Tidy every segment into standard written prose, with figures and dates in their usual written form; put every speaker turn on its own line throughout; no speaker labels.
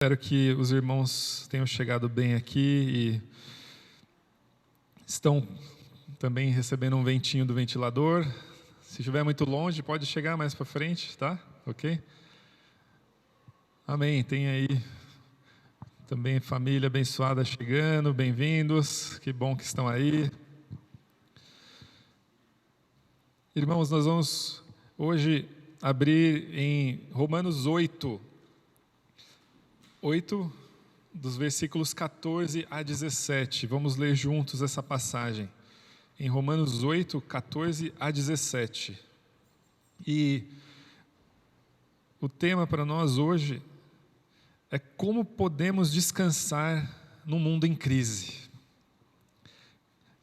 Espero que os irmãos tenham chegado bem aqui e estão também recebendo um ventinho do ventilador. Se estiver muito longe, pode chegar mais para frente, tá? Ok? Amém. Tem aí também família abençoada chegando, bem-vindos. Que bom que estão aí. Irmãos, nós vamos hoje abrir em Romanos 8, dos versículos 14 a 17. Vamos ler juntos essa passagem. Em Romanos 8, 14 a 17. E o tema para nós hoje é como podemos descansar num mundo em crise.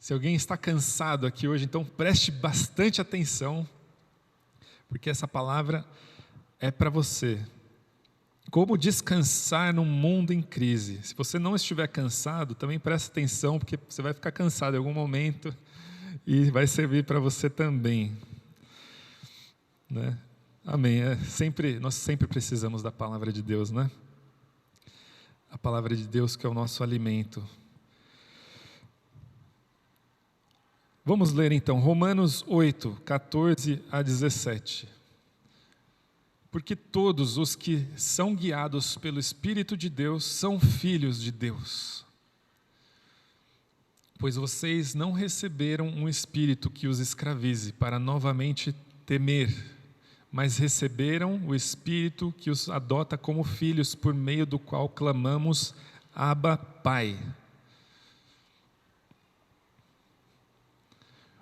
Se alguém está cansado aqui hoje, então preste bastante atenção, porque essa palavra é para você. Como descansar num mundo em crise. Se você não estiver cansado, também preste atenção, porque você vai ficar cansado em algum momento e vai servir para você também. Né? Amém. Nós sempre precisamos da palavra de Deus, né? A palavra de Deus que é o nosso alimento. Vamos ler então Romanos 8, 14 a 17. Porque todos os que são guiados pelo Espírito de Deus são filhos de Deus. Pois vocês não receberam um espírito que os escravize para novamente temer, mas receberam o Espírito que os adota como filhos, por meio do qual clamamos, Abba, Pai.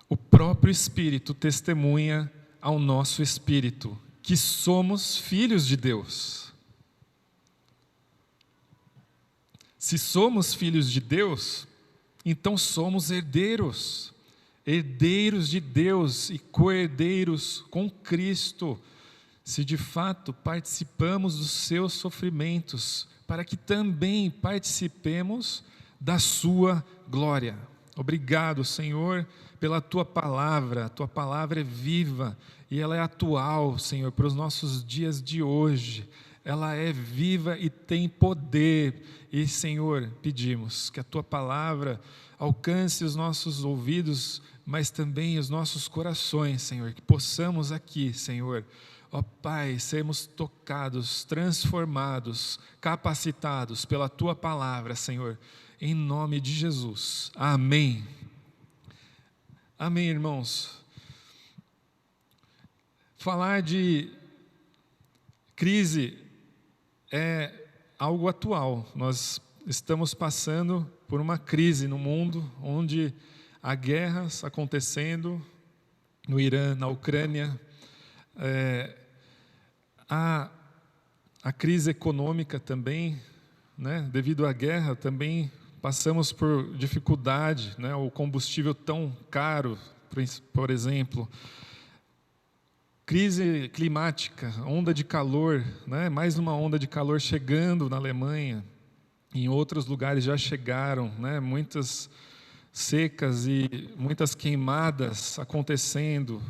O próprio Espírito testemunha ao nosso espírito que somos filhos de Deus. Se somos filhos de Deus, então somos herdeiros, herdeiros de Deus e co-herdeiros com Cristo, se de fato participamos dos seus sofrimentos, para que também participemos da sua glória. Obrigado, Senhor, pela Tua palavra. A Tua palavra é viva e ela é atual, Senhor, para os nossos dias de hoje. Ela é viva e tem poder. E, Senhor, pedimos que a Tua palavra alcance os nossos ouvidos, mas também os nossos corações, Senhor. Que possamos aqui, Senhor, ó Pai, sermos tocados, transformados, capacitados pela Tua palavra, Senhor. Em nome de Jesus. Amém. Amém, irmãos. Falar de crise é algo atual. Nós estamos passando por uma crise no mundo, onde há guerras acontecendo no Irã, na Ucrânia. Há a crise econômica também, né? Devido à guerra também passamos por dificuldade, né? O combustível tão caro, por exemplo. Crise climática, onda de calor, né? Mais uma onda de calor chegando na Alemanha. Em outros lugares já chegaram, né? Muitas secas e muitas queimadas acontecendo.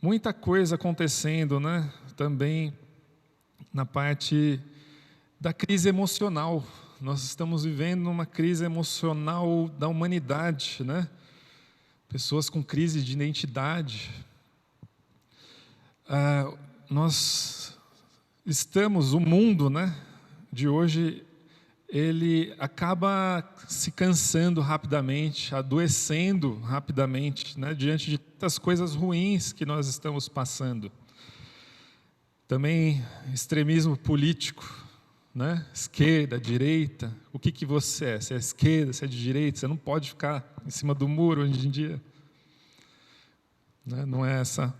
Muita coisa acontecendo, né? Também na parte da crise emocional. Nós estamos vivendo uma crise emocional da humanidade, né? Pessoas com crise de identidade. O mundo, né, de hoje, ele acaba se cansando rapidamente, adoecendo rapidamente, né, diante de tantas coisas ruins que nós estamos passando. Também extremismo político, né? Esquerda, direita, o que você é? Se é esquerda, se é de direita, você não pode ficar em cima do muro hoje em dia. Né? Não é essa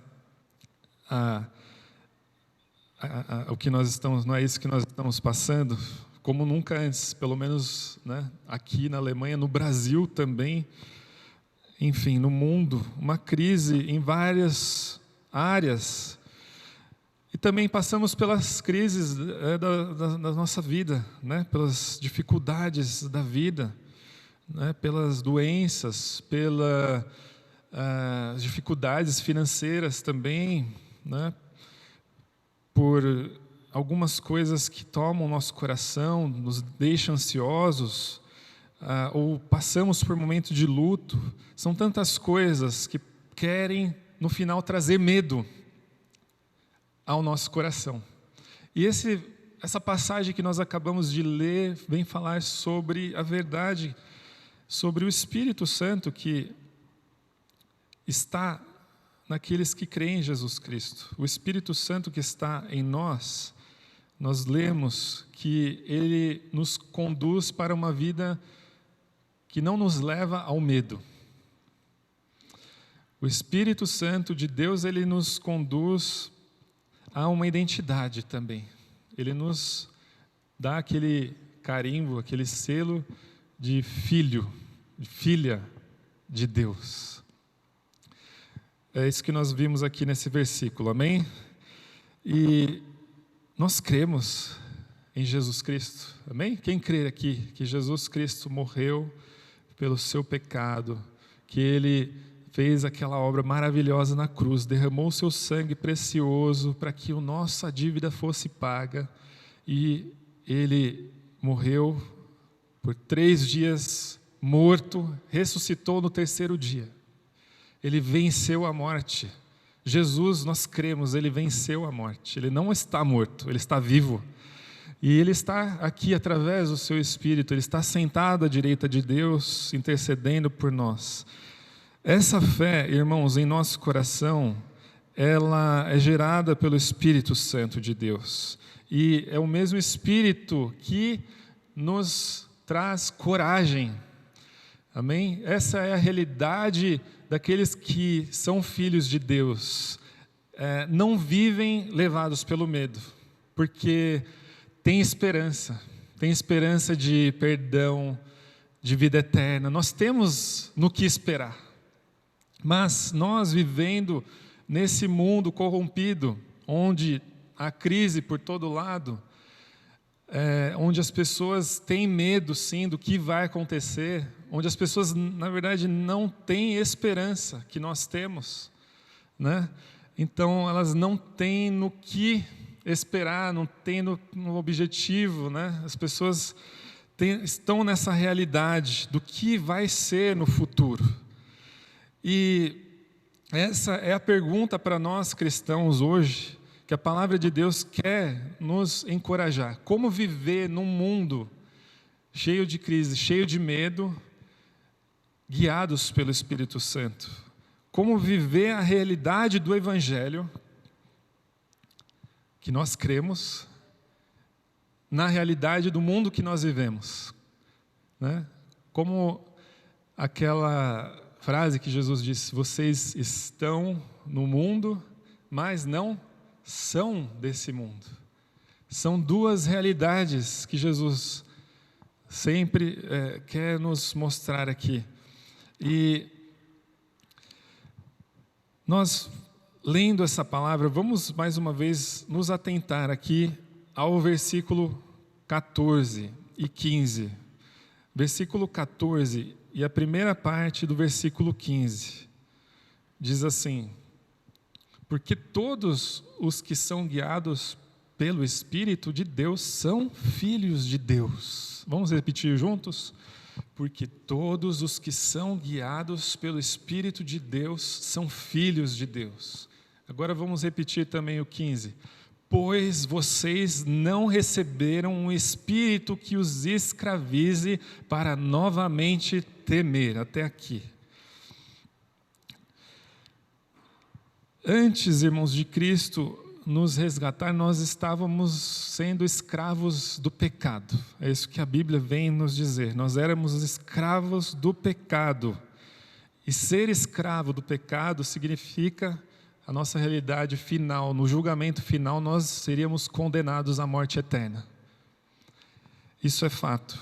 o que nós estamos, não é isso que nós estamos passando, como nunca antes, pelo menos, né, aqui na Alemanha, no Brasil também, enfim, no mundo, uma crise em várias áreas. E também passamos pelas crises da nossa vida, né? Pelas dificuldades da vida, né? Pelas doenças, pelas dificuldades financeiras também, né? Por algumas coisas que tomam o nosso coração, nos deixam ansiosos, ou passamos por momentos de luto. São tantas coisas que querem, no final, trazer medo ao nosso coração. E essa passagem que nós acabamos de ler vem falar sobre a verdade, sobre o Espírito Santo que está naqueles que creem em Jesus Cristo. O Espírito Santo que está em nós, nós lemos que ele nos conduz para uma vida que não nos leva ao medo. O Espírito Santo de Deus, ele nos conduz a uma identidade também. Ele nos dá aquele carimbo, aquele selo de filho, de filha de Deus. É isso que nós vimos aqui nesse versículo, amém? E nós cremos em Jesus Cristo, amém? Quem crê aqui que Jesus Cristo morreu pelo seu pecado, que Ele fez aquela obra maravilhosa na cruz, derramou o seu sangue precioso para que a nossa dívida fosse paga, e Ele morreu por 3 dias morto, ressuscitou no 3º dia. Ele venceu a morte. Jesus, nós cremos, Ele venceu a morte. Ele não está morto, Ele está vivo. E Ele está aqui através do seu Espírito, Ele está sentado à direita de Deus, intercedendo por nós. Essa fé, irmãos, em nosso coração, ela é gerada pelo Espírito Santo de Deus. E é o mesmo Espírito que nos traz coragem. Amém? Essa é a realidade daqueles que são filhos de Deus. Não vivem levados pelo medo, porque tem esperança de perdão, de vida eterna. Nós temos no que esperar. Mas nós vivendo nesse mundo corrompido, onde há crise por todo lado, onde as pessoas têm medo, sim, do que vai acontecer, onde as pessoas, na verdade, não têm esperança que nós temos, né? Então, elas não têm no que esperar, não têm no objetivo, né? As pessoas estão nessa realidade do que vai ser no futuro. E essa é a pergunta para nós cristãos hoje, que a palavra de Deus quer nos encorajar. Como viver num mundo cheio de crise, cheio de medo, guiados pelo Espírito Santo? Como viver a realidade do Evangelho, que nós cremos, na realidade do mundo que nós vivemos, né? Como aquela frase que Jesus disse: vocês estão no mundo, mas não são desse mundo. São 2 realidades que Jesus sempre quer nos mostrar aqui. E nós, lendo essa palavra, vamos mais uma vez nos atentar aqui ao versículo 14 e 15. Versículo 14 e a primeira parte do versículo 15. Diz assim: porque todos os que são guiados pelo Espírito de Deus são filhos de Deus. Vamos repetir juntos? Porque todos os que são guiados pelo Espírito de Deus são filhos de Deus. Agora vamos repetir também o 15. Pois vocês não receberam um espírito que os escravize para novamente temer. Até aqui. Antes, irmãos, de Cristo nos resgatar, nós estávamos sendo escravos do pecado. É isso que a Bíblia vem nos dizer. Nós éramos escravos do pecado. E ser escravo do pecado significa a nossa realidade final. No julgamento final, nós seríamos condenados à morte eterna. Isso é fato.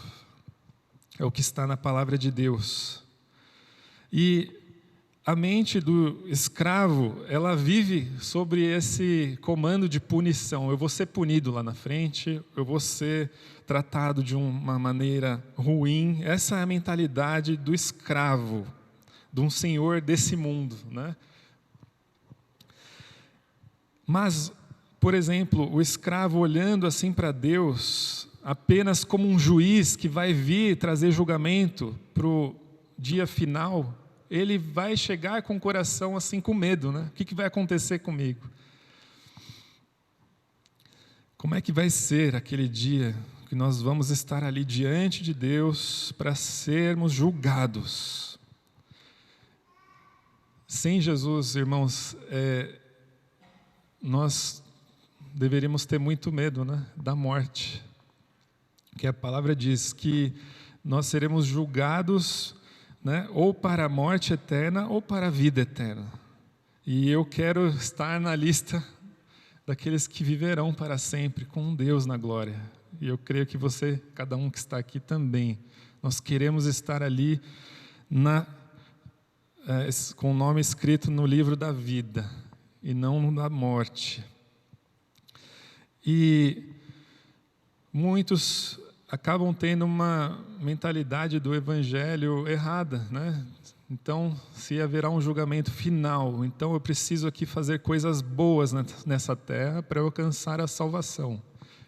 É o que está na palavra de Deus. E a mente do escravo, ela vive sobre esse comando de punição. Eu vou ser punido lá na frente, eu vou ser tratado de uma maneira ruim. Essa é a mentalidade do escravo, de um senhor desse mundo, né? Mas por exemplo, o escravo olhando assim para Deus, apenas como um juiz que vai vir trazer julgamento para o dia final, ele vai chegar com o coração assim com medo, né? O que vai acontecer comigo? Como é que vai ser aquele dia que nós vamos estar ali diante de Deus para sermos julgados? Sem Jesus, irmãos, nós deveríamos ter muito medo, né, da morte. Que a palavra diz que nós seremos julgados, né, ou para a morte eterna ou para a vida eterna. E eu quero estar na lista daqueles que viverão para sempre com Deus na glória. E eu creio que você, cada um que está aqui também, nós queremos estar ali com o nome escrito no livro da vida e não no da morte. E muitos acabam tendo uma mentalidade do evangelho errada, né? Então, se haverá um julgamento final, então eu preciso aqui fazer coisas boas nessa terra para eu alcançar a salvação.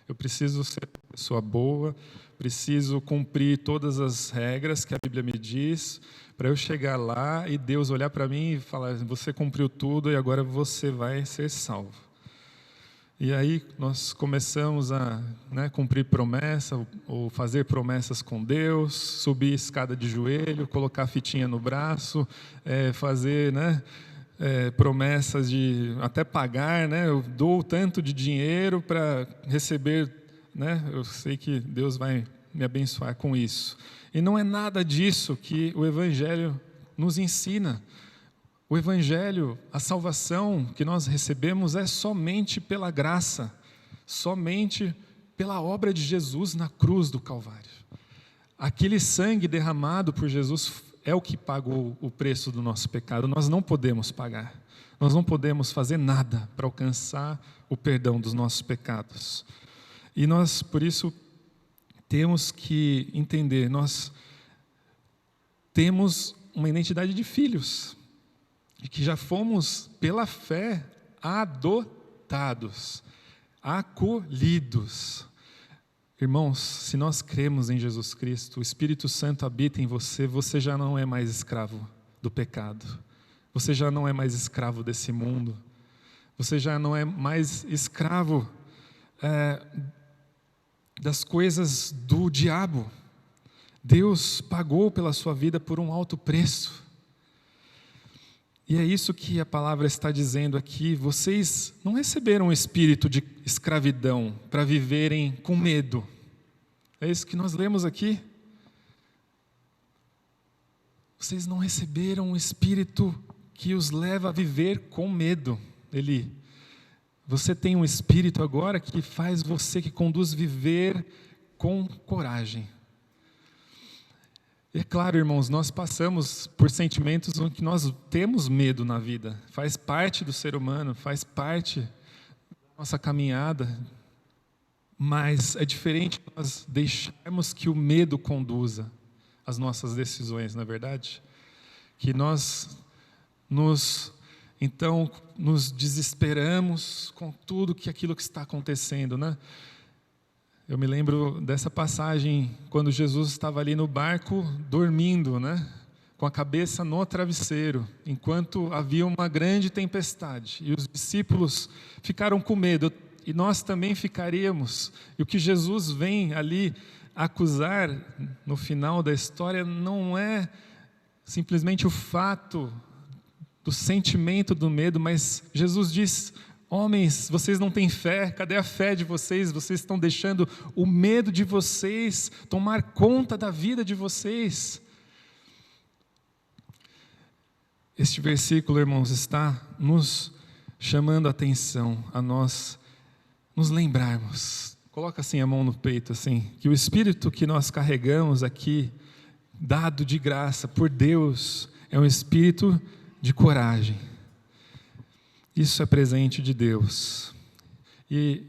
Eu preciso ser uma pessoa boa, preciso cumprir todas as regras que a Bíblia me diz, para eu chegar lá e Deus olhar para mim e falar: você cumpriu tudo e agora você vai ser salvo. E aí nós começamos a cumprir promessa, ou fazer promessas com Deus, subir escada de joelho, colocar fitinha no braço, fazer promessas de até pagar, eu dou tanto de dinheiro para receber, eu sei que Deus vai me abençoar com isso. E não é nada disso que o Evangelho nos ensina. O Evangelho, a salvação que nós recebemos é somente pela graça, somente pela obra de Jesus na cruz do Calvário. Aquele sangue derramado por Jesus é o que pagou o preço do nosso pecado. Nós não podemos pagar, nós não podemos fazer nada para alcançar o perdão dos nossos pecados. E nós, por isso, temos que entender, nós temos uma identidade de filhos, e que já fomos, pela fé, adotados, acolhidos. Irmãos, se nós cremos em Jesus Cristo, o Espírito Santo habita em você, você já não é mais escravo do pecado, você já não é mais escravo desse mundo, você já não é mais escravo das coisas do diabo. Deus pagou pela sua vida por um alto preço. E é isso que a palavra está dizendo aqui. Vocês não receberam um espírito de escravidão para viverem com medo. É isso que nós lemos aqui. Vocês não receberam um espírito que os leva a viver com medo. Você tem um espírito agora que faz você, que conduz viver com coragem. É claro, irmãos, nós passamos por sentimentos onde nós temos medo na vida. Faz parte do ser humano, faz parte da nossa caminhada. Mas é diferente nós deixarmos que o medo conduza as nossas decisões, não é verdade? Que nós nos desesperamos com tudo aquilo que está acontecendo, né? Eu me lembro dessa passagem, quando Jesus estava ali no barco, dormindo, com a cabeça no travesseiro, enquanto havia uma grande tempestade. E os discípulos ficaram com medo, e nós também ficaríamos. E o que Jesus vem ali acusar no final da história não é simplesmente o fato do sentimento do medo, mas Jesus diz: homens, vocês não têm fé, cadê a fé de vocês? Vocês estão deixando o medo de vocês tomar conta da vida de vocês. Este versículo, irmãos, está nos chamando a atenção, a nós nos lembrarmos. Coloca assim a mão no peito, assim, que o Espírito que nós carregamos aqui, dado de graça por Deus, é um Espírito de coragem. Isso é presente de Deus. E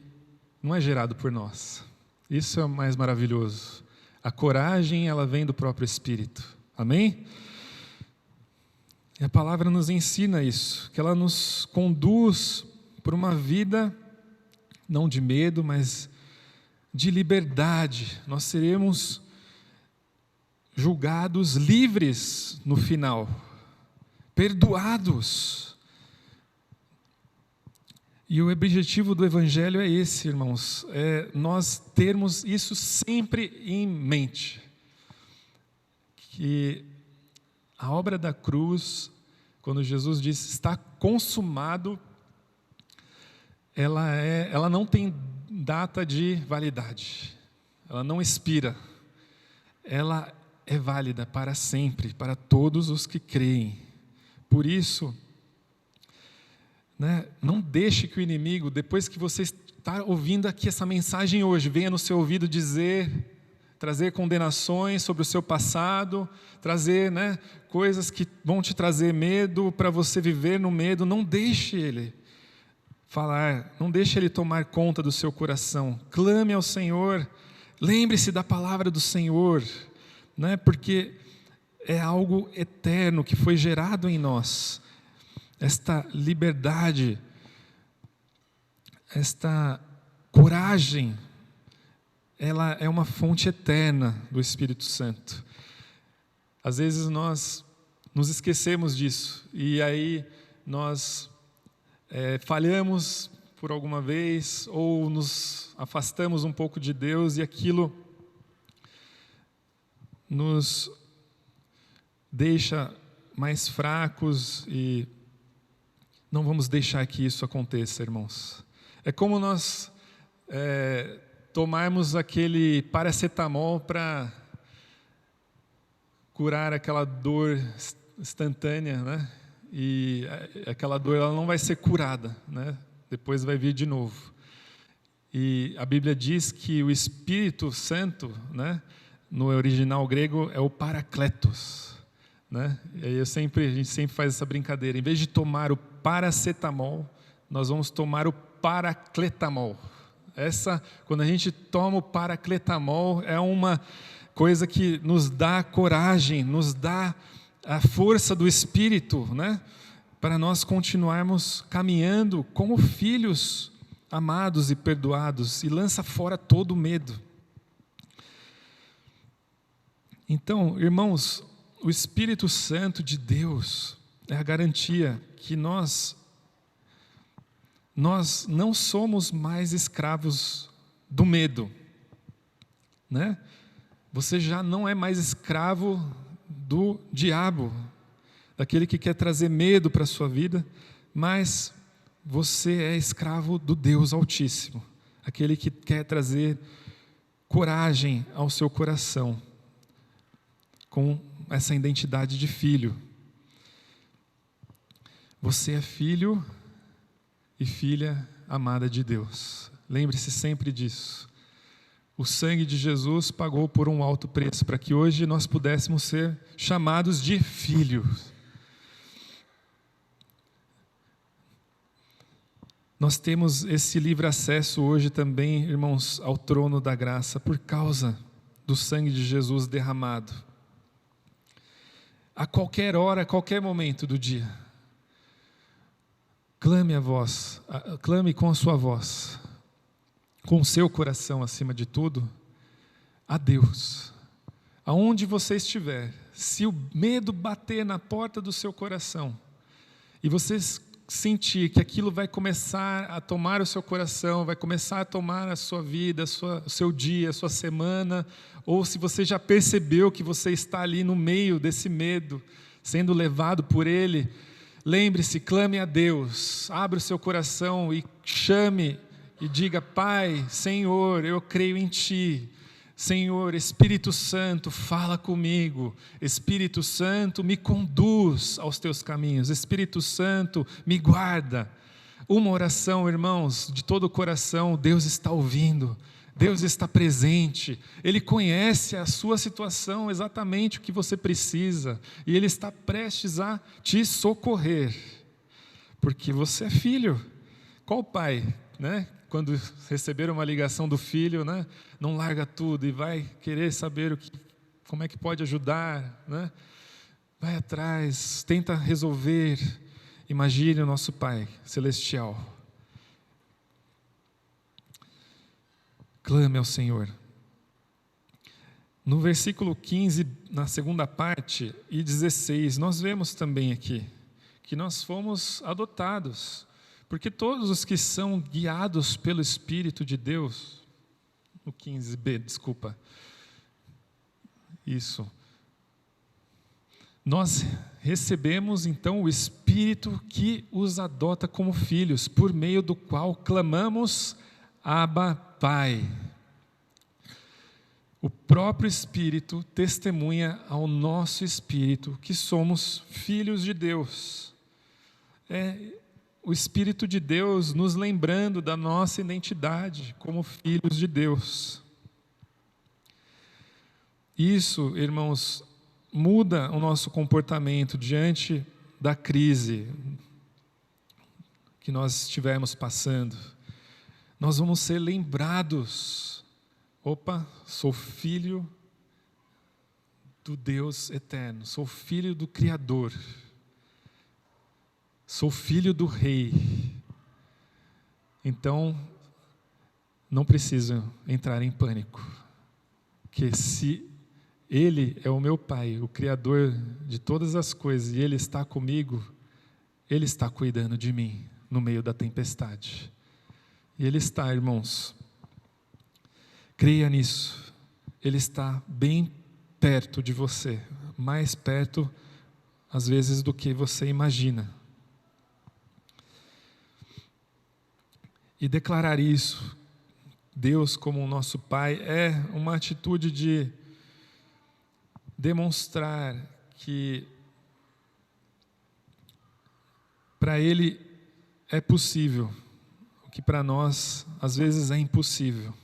não é gerado por nós. Isso é o mais maravilhoso. A coragem, ela vem do próprio Espírito. Amém? E a palavra nos ensina isso, que ela nos conduz por uma vida não de medo, mas de liberdade. Nós seremos julgados livres no final, perdoados. E o objetivo do Evangelho é esse, irmãos, é nós termos isso sempre em mente, que a obra da cruz, quando Jesus disse está consumado, ela não tem data de validade, ela não expira, ela é válida para sempre, para todos os que creem. Por isso, não deixe que o inimigo, depois que você está ouvindo aqui essa mensagem hoje, venha no seu ouvido trazer condenações sobre o seu passado, trazer coisas que vão te trazer medo, para você viver no medo. Não deixe ele falar, não deixe ele tomar conta do seu coração. Clame ao Senhor, lembre-se da palavra do Senhor, porque é algo eterno que foi gerado em nós. Esta liberdade, esta coragem, ela é uma fonte eterna do Espírito Santo. Às vezes nós nos esquecemos disso, e aí nós falhamos por alguma vez, ou nos afastamos um pouco de Deus, e aquilo nos deixa mais fracos, e não vamos deixar que isso aconteça, irmãos. É como nós tomarmos aquele paracetamol para curar aquela dor instantânea, e aquela dor ela não vai ser curada, depois vai vir de novo. E a Bíblia diz que o Espírito Santo, no original grego, é o Paracletos. E aí a gente sempre faz essa brincadeira. Em vez de tomar o paracetamol, nós vamos tomar o paracletamol. Quando a gente toma o paracletamol, é uma coisa que nos dá coragem, nos dá a força do Espírito, para nós continuarmos caminhando como filhos amados e perdoados, e lança fora todo o medo. Então, irmãos, o Espírito Santo de Deus é a garantia que nós não somos mais escravos do medo, Você já não é mais escravo do diabo, daquele que quer trazer medo para a sua vida, mas você é escravo do Deus Altíssimo, aquele que quer trazer coragem ao seu coração, com essa identidade de filho. Você é filho e filha amada de Deus. Lembre-se sempre disso. O sangue de Jesus pagou por um alto preço, para que hoje nós pudéssemos ser chamados de filhos. Nós temos esse livre acesso hoje também, irmãos, ao trono da graça, por causa do sangue de Jesus derramado. A qualquer hora, a qualquer momento do dia, clame com a sua voz, com o seu coração acima de tudo, a Deus. Aonde você estiver, se o medo bater na porta do seu coração, e você sentir que aquilo vai começar a tomar o seu coração, vai começar a tomar a sua vida, o seu dia, a sua semana, ou se você já percebeu que você está ali no meio desse medo, sendo levado por ele, lembre-se, clame a Deus, abra o seu coração e chame e diga: Pai, Senhor, eu creio em Ti. Senhor, Espírito Santo, fala comigo. Espírito Santo, me conduz aos Teus caminhos. Espírito Santo, me guarda. Uma oração, irmãos, de todo o coração, Deus está ouvindo. Deus está presente. Ele conhece a sua situação, exatamente o que você precisa. E Ele está prestes a te socorrer. Porque você é filho. Qual pai, quando receber uma ligação do filho, não larga tudo e vai querer saber como é que pode ajudar, vai atrás, tenta resolver. Imagine o nosso Pai Celestial. Clame ao Senhor. No versículo 15, na segunda parte, e 16, nós vemos também aqui que nós fomos adotados, porque todos os que são guiados pelo Espírito de Deus, no 15b, desculpa, isso, nós recebemos então o Espírito que os adota como filhos, por meio do qual clamamos, Abba, Pai. O próprio Espírito testemunha ao nosso espírito que somos filhos de Deus. É o Espírito de Deus nos lembrando da nossa identidade como filhos de Deus. Isso, irmãos, muda o nosso comportamento diante da crise que nós estivermos passando. Nós vamos ser lembrados. Opa, sou filho do Deus eterno, sou filho do Criador, sou filho do Rei. Então, não preciso entrar em pânico, porque se Ele é o meu Pai, o Criador de todas as coisas, e Ele está comigo, Ele está cuidando de mim no meio da tempestade. E Ele está, irmãos. Creia nisso, Ele está bem perto de você, mais perto, às vezes, do que você imagina. E declarar isso, Deus como o nosso Pai, é uma atitude de demonstrar que para Ele é possível, o que para nós, às vezes, é impossível.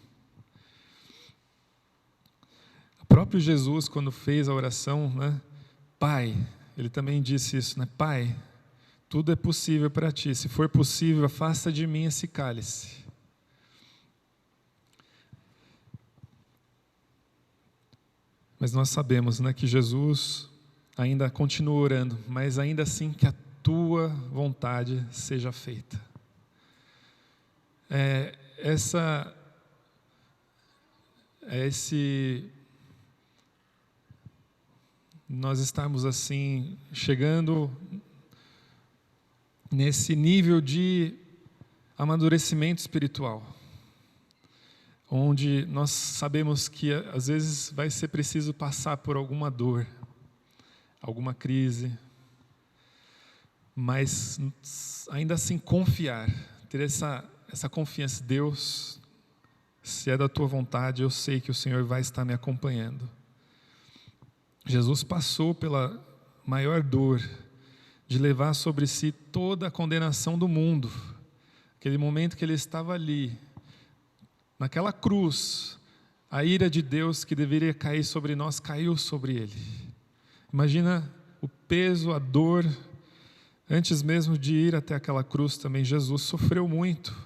O próprio Jesus, quando fez a oração, né, Pai, Ele também disse isso, né, Pai, tudo é possível para Ti, se for possível, afasta de mim esse cálice. Mas nós sabemos, né, que Jesus ainda continua orando, mas ainda assim que a Tua vontade seja feita. Nós estamos assim, chegando nesse nível de amadurecimento espiritual, onde nós sabemos que às vezes vai ser preciso passar por alguma dor, alguma crise, mas ainda assim confiar, ter essa confiança, Deus, se é da Tua vontade, eu sei que o Senhor vai estar me acompanhando. Jesus passou pela maior dor de levar sobre si toda a condenação do mundo. Aquele momento que Ele estava ali, naquela cruz, a ira de Deus que deveria cair sobre nós, caiu sobre Ele. Imagina o peso, a dor. Antes mesmo de ir até aquela cruz também, Jesus sofreu muito.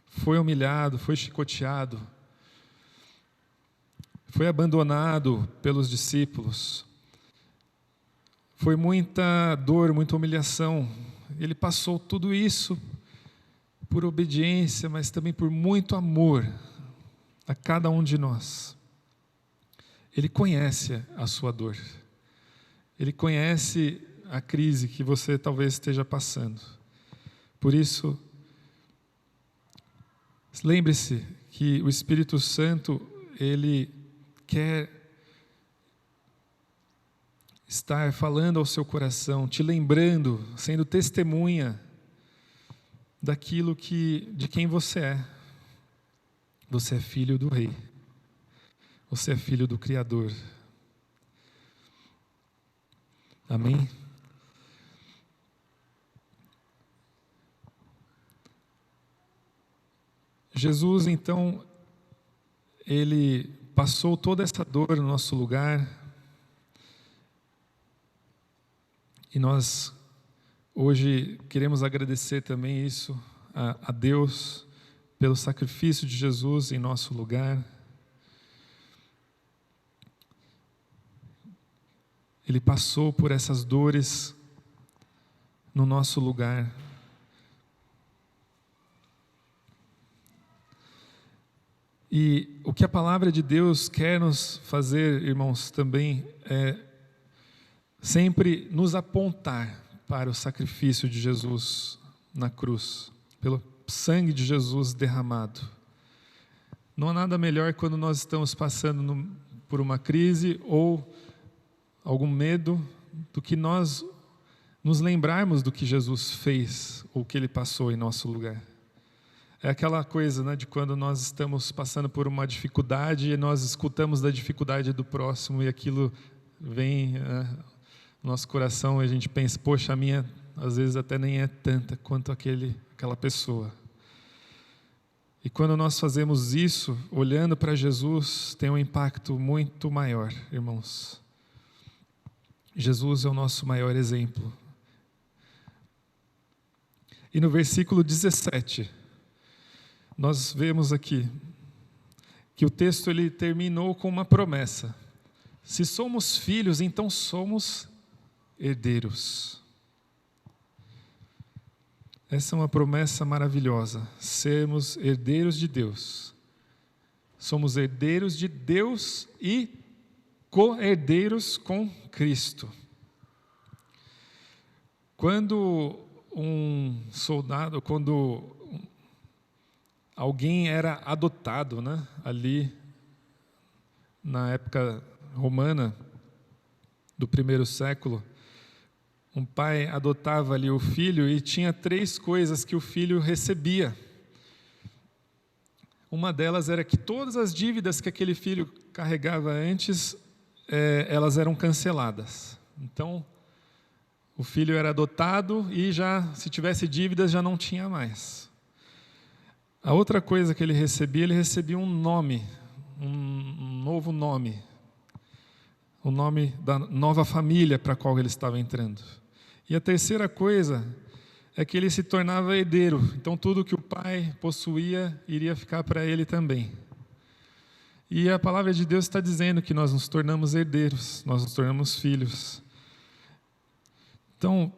Foi humilhado, foi chicoteado. Foi abandonado pelos discípulos. Foi muita dor, muita humilhação. Ele passou tudo isso por obediência, mas também por muito amor a cada um de nós. Ele conhece a sua dor. Ele conhece a crise que você talvez esteja passando. Por isso, lembre-se que o Espírito Santo, Ele quer estar falando ao seu coração, te lembrando, sendo testemunha daquilo de quem você é. Você é filho do Rei. Você é filho do Criador. Amém? Jesus, então, Ele passou toda essa dor no nosso lugar, e nós hoje queremos agradecer também isso a Deus pelo sacrifício de Jesus em nosso lugar. Ele passou por essas dores no nosso lugar. E o que a palavra de Deus quer nos fazer, irmãos, também é sempre nos apontar para o sacrifício de Jesus na cruz, pelo sangue de Jesus derramado. Não há nada melhor quando nós estamos passando por uma crise ou algum medo do que nós nos lembrarmos do que Jesus fez ou que Ele passou em nosso lugar. É aquela coisa, né, de quando nós estamos passando por uma dificuldade e nós escutamos da dificuldade do próximo e aquilo vem no nosso coração e a gente pensa, poxa, a minha às vezes até nem é tanta quanto aquela pessoa. E quando nós fazemos isso, olhando para Jesus, tem um impacto muito maior, irmãos. Jesus é o nosso maior exemplo. E no versículo 17, nós vemos aqui que o texto ele terminou com uma promessa. Se somos filhos, então somos herdeiros. Essa é uma promessa maravilhosa, sermos herdeiros de Deus. Somos herdeiros de Deus e co-herdeiros com Cristo. Quando alguém era adotado, né, ali na época romana do primeiro século, um pai adotava ali o filho e tinha 3 coisas que o filho recebia. Uma delas era que todas as dívidas que aquele filho carregava antes, elas eram canceladas. Então, o filho era adotado e já, se tivesse dívidas, já não tinha mais. A outra coisa que ele recebia um nome, um novo nome. O nome da nova família para a qual ele estava entrando. E a terceira coisa é que ele se tornava herdeiro. Então, tudo que o pai possuía iria ficar para ele também. E a palavra de Deus está dizendo que nós nos tornamos herdeiros, nós nos tornamos filhos. Então,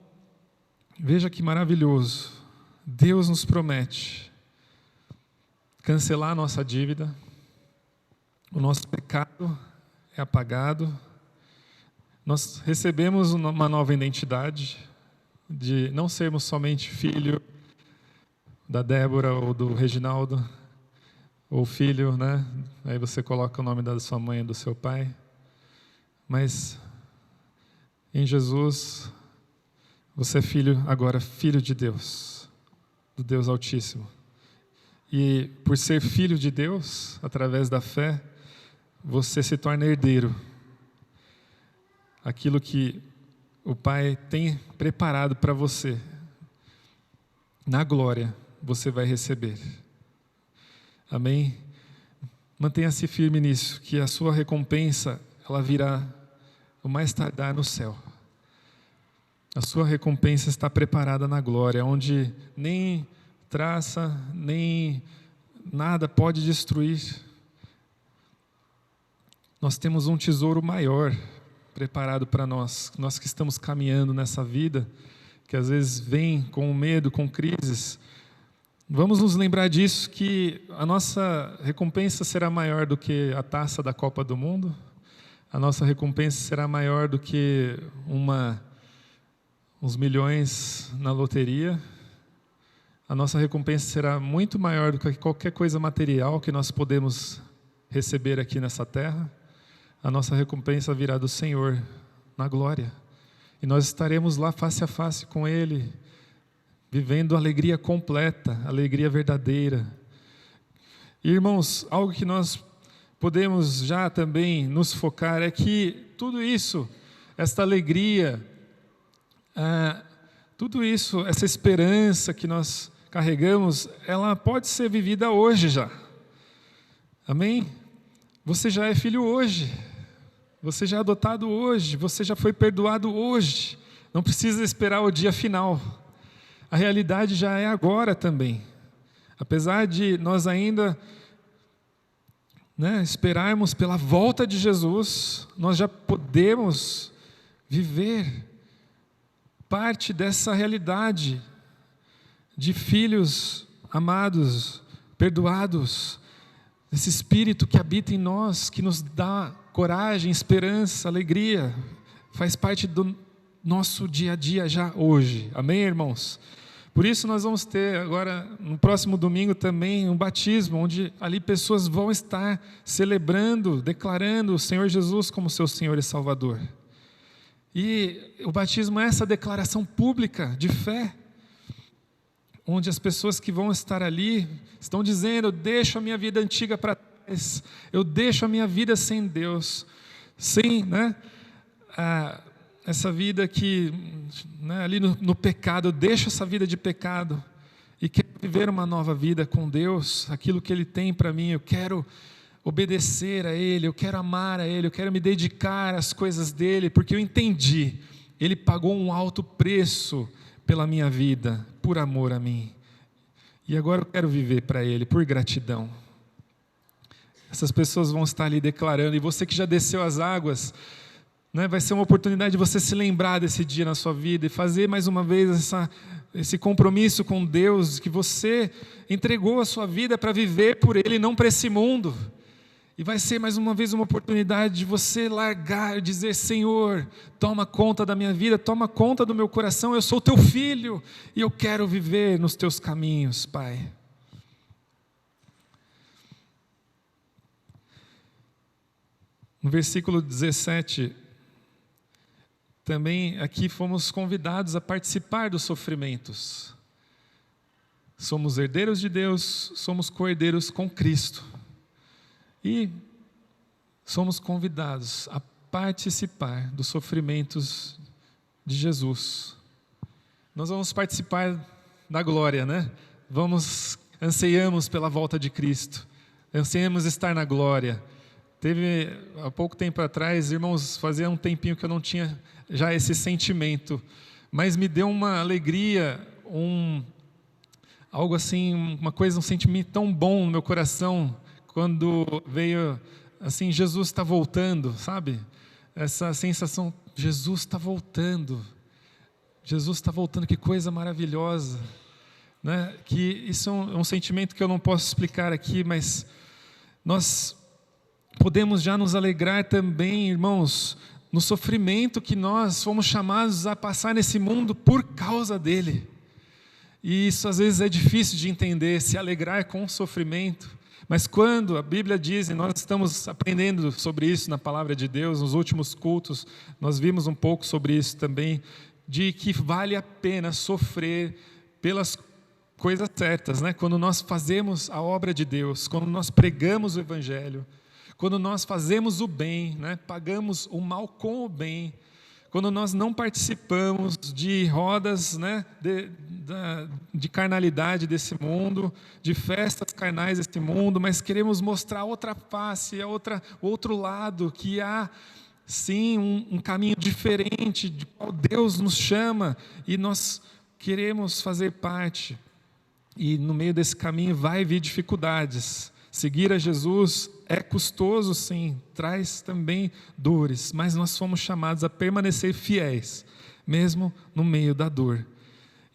veja que maravilhoso. Deus nos promete cancelar a nossa dívida, o nosso pecado é apagado, nós recebemos uma nova identidade, de não sermos somente filho da Débora ou do Reginaldo, ou filho, né? Aí você coloca o nome da sua mãe e do seu pai, mas em Jesus, você é filho, agora filho de Deus, do Deus Altíssimo. E por ser filho de Deus, através da fé, você se torna herdeiro. Aquilo que o Pai tem preparado para você, na glória, você vai receber. Amém? Mantenha-se firme nisso, que a sua recompensa, ela virá o mais tardar no céu. A sua recompensa está preparada na glória, onde nem traça, nem nada pode destruir. Nós temos um tesouro maior preparado para nós que estamos caminhando nessa vida, que às vezes vem com medo, com crises. Vamos nos lembrar disso, que a nossa recompensa será maior do que a taça da Copa do Mundo, a nossa recompensa será maior do que uns milhões na loteria. A nossa recompensa será muito maior do que qualquer coisa material que nós podemos receber aqui nessa terra. A nossa recompensa virá do Senhor, na glória. E nós estaremos lá face a face com Ele, vivendo a alegria completa, a alegria verdadeira. E, irmãos, algo que nós podemos já também nos focar é que tudo isso, esta alegria, tudo isso, essa esperança que nós carregamos, ela pode ser vivida hoje já. Amém? Você já é filho hoje. Você já é adotado hoje. Você já foi perdoado hoje. Não precisa esperar o dia final. A realidade já é agora também. Apesar de nós ainda esperarmos pela volta de Jesus, nós já podemos viver parte dessa realidade de filhos amados, perdoados, Esse Espírito que habita em nós, que nos dá coragem, esperança, alegria, faz parte do nosso dia a dia já hoje. Amém, irmãos? Por isso nós vamos ter agora, no próximo domingo também, um batismo, onde ali pessoas vão estar celebrando, declarando o Senhor Jesus como seu Senhor e Salvador. E o batismo é essa declaração pública de fé, onde as pessoas que vão estar ali estão dizendo: eu deixo a minha vida antiga para trás, eu deixo a minha vida sem Deus, sem, essa vida que, ali no pecado, eu deixo essa vida de pecado e quero viver uma nova vida com Deus, aquilo que Ele tem para mim. Eu quero obedecer a Ele, eu quero amar a Ele, eu quero me dedicar às coisas dEle, porque eu entendi, Ele pagou um alto preço pela minha vida, por amor a mim, e agora eu quero viver para Ele, por gratidão. Essas pessoas vão estar ali declarando, e você que já desceu as águas, vai ser uma oportunidade de você se lembrar desse dia na sua vida, e fazer mais uma vez esse compromisso com Deus, que você entregou a sua vida para viver por Ele, não para esse mundo. E vai ser mais uma vez uma oportunidade de você largar e dizer: Senhor, toma conta da minha vida, toma conta do meu coração, eu sou teu filho e eu quero viver nos teus caminhos, Pai. No versículo 17, também aqui fomos convidados a participar dos sofrimentos. Somos herdeiros de Deus, somos co-herdeiros com Cristo. E somos convidados a participar dos sofrimentos de Jesus. Nós vamos participar da glória, Anseiamos pela volta de Cristo, anseiamos estar na glória. Teve, há pouco tempo atrás, irmãos, fazia um tempinho que eu não tinha já esse sentimento, mas me deu uma alegria, algo assim, uma coisa, um sentimento tão bom no meu coração, quando veio, assim, Jesus está voltando, sabe? Essa sensação, Jesus está voltando, que coisa maravilhosa, Que isso é um sentimento que eu não posso explicar aqui, mas nós podemos já nos alegrar também, irmãos, no sofrimento que nós fomos chamados a passar nesse mundo por causa dele. E isso às vezes é difícil de entender, se alegrar com o sofrimento. Mas quando a Bíblia diz, e nós estamos aprendendo sobre isso na Palavra de Deus, nos últimos cultos, nós vimos um pouco sobre isso também, de que vale a pena sofrer pelas coisas certas, Quando nós fazemos a obra de Deus, quando nós pregamos o Evangelho, quando nós fazemos o bem, pagamos o mal com o bem, quando nós não participamos de rodas, de carnalidade desse mundo, de festas carnais desse mundo, mas queremos mostrar outra face, outro lado, que há sim um caminho diferente, de qual Deus nos chama, e nós queremos fazer parte. E no meio desse caminho vai vir dificuldades. Seguir a Jesus é custoso, sim, traz também dores, mas nós fomos chamados a permanecer fiéis, mesmo no meio da dor.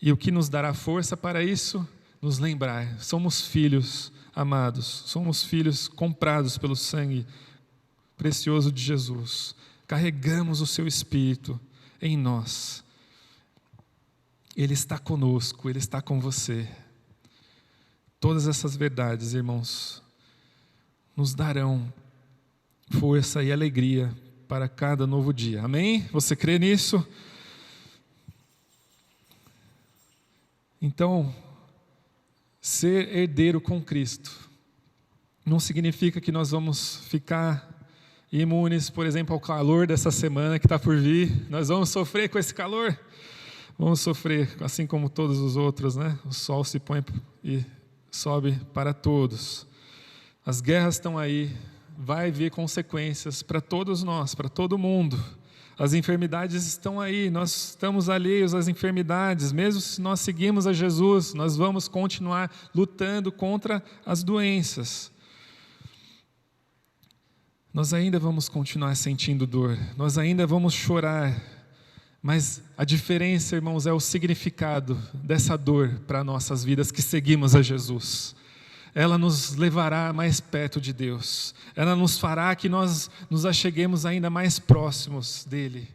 E o que nos dará força para isso? Nos lembrar, somos filhos amados, somos filhos comprados pelo sangue precioso de Jesus, carregamos o seu Espírito em nós, Ele está conosco, Ele está com você. Todas essas verdades, irmãos, nos darão força e alegria para cada novo dia. Amém? Você crê nisso? Então, ser herdeiro com Cristo não significa que nós vamos ficar imunes, por exemplo, ao calor dessa semana que está por vir. Nós vamos sofrer com esse calor? Vamos sofrer, assim como todos os outros, O sol se põe e sobe para todos. As guerras estão aí, vai vir consequências para todos nós, para todo mundo. As enfermidades estão aí, nós estamos alheios às enfermidades, mesmo se nós seguimos a Jesus, nós vamos continuar lutando contra as doenças. Nós ainda vamos continuar sentindo dor, nós ainda vamos chorar, mas a diferença, irmãos, é o significado dessa dor para nossas vidas que seguimos a Jesus. ela nos levará mais perto de Deus. Ela nos fará que nós nos acheguemos ainda mais próximos dele.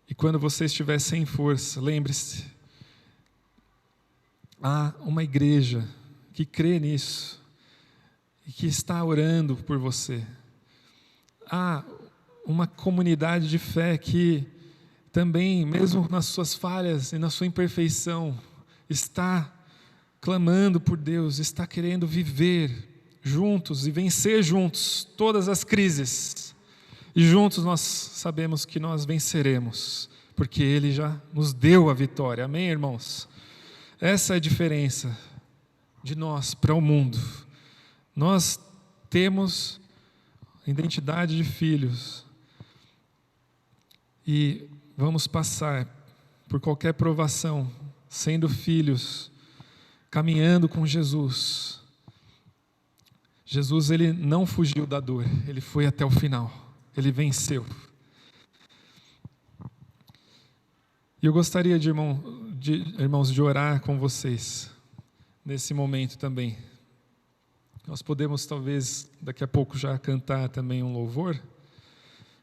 E quando você estiver sem força, lembre-se, há uma igreja que crê nisso e que está orando por você. Há uma comunidade de fé que também, mesmo nas suas falhas e na sua imperfeição, está clamando por Deus, está querendo viver juntos e vencer juntos todas as crises. E juntos nós sabemos que nós venceremos, porque Ele já nos deu a vitória. Amém, irmãos? Essa é a diferença de nós para o mundo. Nós temos identidade de filhos e vamos passar por qualquer provação, sendo filhos, caminhando com Jesus. Jesus, Ele não fugiu da dor, Ele foi até o final, Ele venceu. E eu gostaria, irmãos, de orar com vocês, nesse momento também. Nós podemos, talvez, daqui a pouco já cantar também um louvor,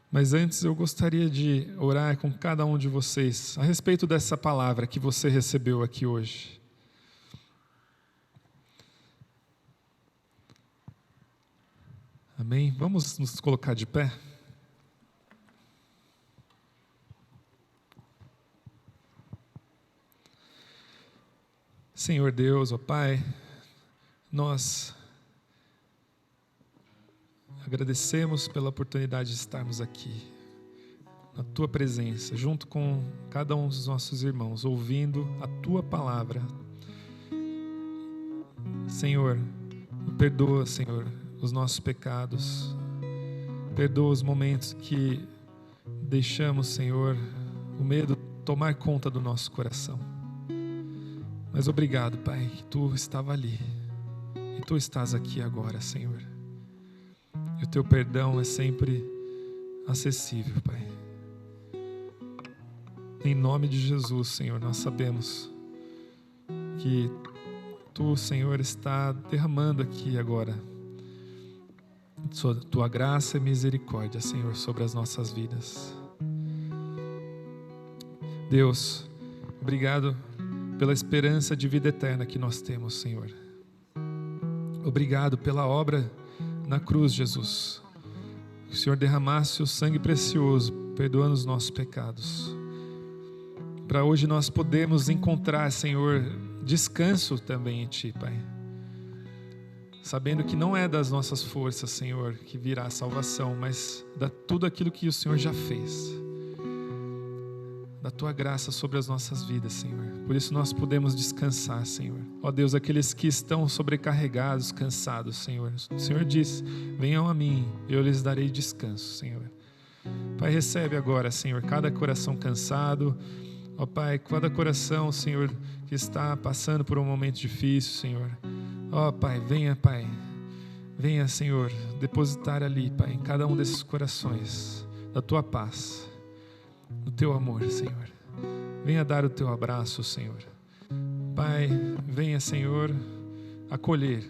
mas antes eu gostaria de orar com cada um de vocês, a respeito dessa palavra que você recebeu aqui hoje. Amém? Vamos nos colocar de pé? Senhor Deus, ó Pai, nós agradecemos pela oportunidade de estarmos aqui, na Tua presença, junto com cada um dos nossos irmãos, ouvindo a Tua palavra. Senhor, perdoa, Senhor, os nossos pecados, perdoa os momentos que deixamos, Senhor, o medo tomar conta do nosso coração. Mas obrigado, Pai, que Tu estava ali e Tu estás aqui agora, Senhor. E o Teu perdão é sempre acessível, Pai. Em nome de Jesus, Senhor, nós sabemos que Tu, Senhor, está derramando aqui agora Tua graça e misericórdia, Senhor, sobre as nossas vidas. Deus, obrigado pela esperança de vida eterna que nós temos, Senhor. Obrigado pela obra na cruz, Jesus. Que o Senhor derramasse o sangue precioso, perdoando os nossos pecados. Para hoje nós podemos encontrar, Senhor, descanso também em Ti, Pai. Sabendo que não é das nossas forças, Senhor, que virá a salvação, mas de tudo aquilo que o Senhor já fez. Da Tua graça sobre as nossas vidas, Senhor. Por isso nós podemos descansar, Senhor. Ó Deus, aqueles que estão sobrecarregados, cansados, Senhor. O Senhor diz, venham a mim, eu lhes darei descanso, Senhor. Pai, recebe agora, Senhor, cada coração cansado. Ó Pai, cada coração, Senhor, que está passando por um momento difícil, Senhor. Ó Pai, venha, Senhor, depositar ali, Pai, em cada um desses corações, da Tua paz, do Teu amor, Senhor. Venha dar o Teu abraço, Senhor. Pai, venha, Senhor, acolher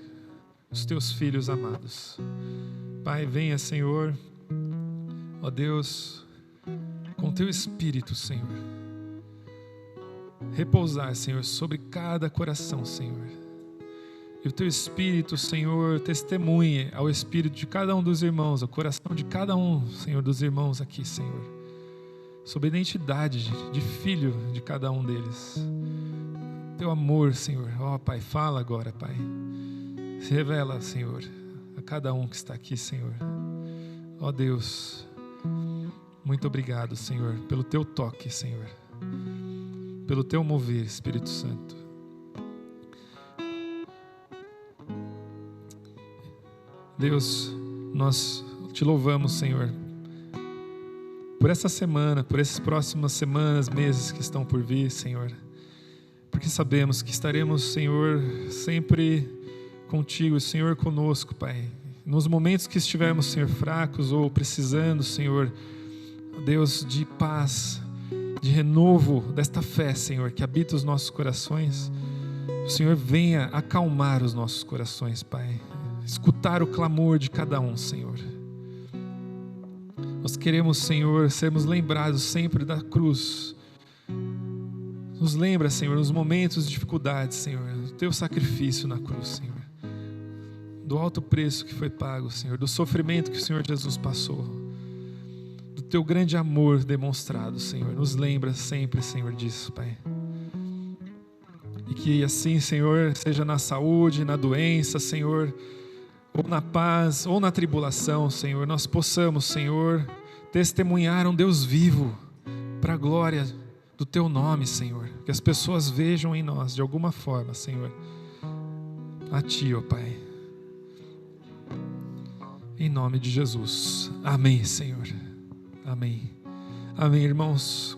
os Teus filhos amados. Pai, venha, Senhor, ó Deus, com Teu Espírito, Senhor, repousar, Senhor, sobre cada coração, Senhor. E o Teu Espírito, Senhor, testemunhe ao Espírito de cada um dos irmãos, ao coração de cada um, Senhor, dos irmãos aqui, Senhor, sobre a identidade de filho de cada um deles. Teu amor, Senhor. Ó Pai, fala agora, Pai. Se revela, Senhor, a cada um que está aqui, Senhor. Ó Deus, muito obrigado, Senhor, pelo Teu toque, Senhor, pelo Teu mover, Espírito Santo. Deus, nós Te louvamos, Senhor, por essa semana, por essas próximas semanas, meses que estão por vir, Senhor, porque sabemos que estaremos, Senhor, sempre contigo, Senhor, conosco, Pai. Nos momentos que estivermos, Senhor, fracos ou precisando, Senhor, Deus, de paz, de renovo desta fé, Senhor, que habita os nossos corações, o Senhor venha acalmar os nossos corações, Pai. Escutar o clamor de cada um, Senhor. Nós queremos, Senhor, sermos lembrados sempre da cruz. Nos lembra, Senhor, nos momentos de dificuldade, Senhor, do teu sacrifício na cruz, Senhor. Do alto preço que foi pago, Senhor, do sofrimento que o Senhor Jesus passou, do teu grande amor demonstrado, Senhor. Nos lembra sempre, Senhor, disso, Pai. E que assim, Senhor, seja na saúde, na doença, Senhor, ou na paz, ou na tribulação, Senhor, nós possamos, Senhor, testemunhar um Deus vivo, para a glória do teu nome, Senhor. Que as pessoas vejam em nós, de alguma forma, Senhor, a ti, ó Pai. Em nome de Jesus. Amém, Senhor. Amém. Amém, irmãos.